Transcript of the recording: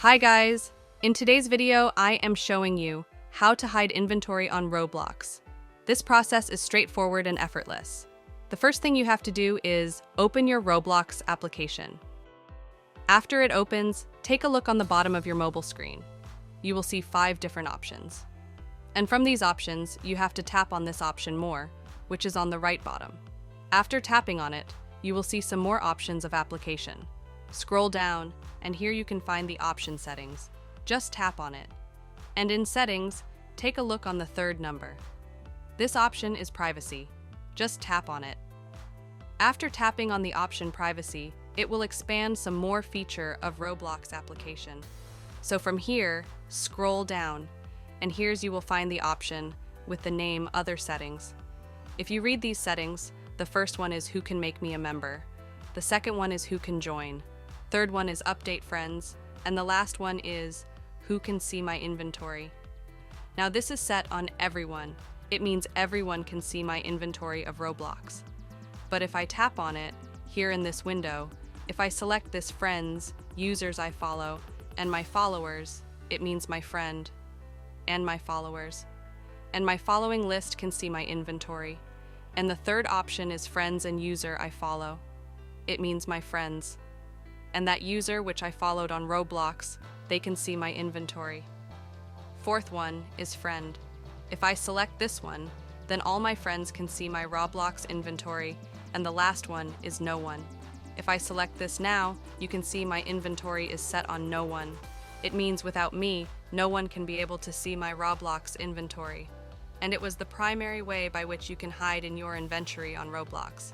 Hi guys! In today's video, I am showing you how to hide inventory on Roblox. This process is straightforward and effortless. The first thing you have to do is open your Roblox application. After it opens, take a look on the bottom of your mobile screen. You will see 5 different options. And from these options, you have to tap on this option More, which is on the right bottom. After tapping on it, you will see some more options of application. Scroll down, and here you can find the option settings. Just tap on it. And in settings, take a look on the 3rd number. This option is privacy. Just tap on it. After tapping on the option privacy, it will expand some more feature of Roblox application. So from here, scroll down, and here's you will find the option with the name Other Settings. If you read these settings, the first one is Who can make me a member? The second one is Who can join? Third one is Update Friends, and the last one is Who can see my inventory? Now this is set on everyone. It means everyone can see my inventory of Roblox. But if I tap on it, here in this window, if I select this Friends, users I follow, and my followers, it means my friend, and my followers. And my following list can see my inventory. And the third option is Friends and user I follow. It means my friends. And that user which I followed on Roblox, they can see my inventory. Fourth one is Friend. If I select this one, then all my friends can see my Roblox inventory, and the last one is No One. If I select this now, you can see my inventory is set on No One. It means without me, no one can be able to see my Roblox inventory. And it was the primary way by which you can hide in your inventory on Roblox.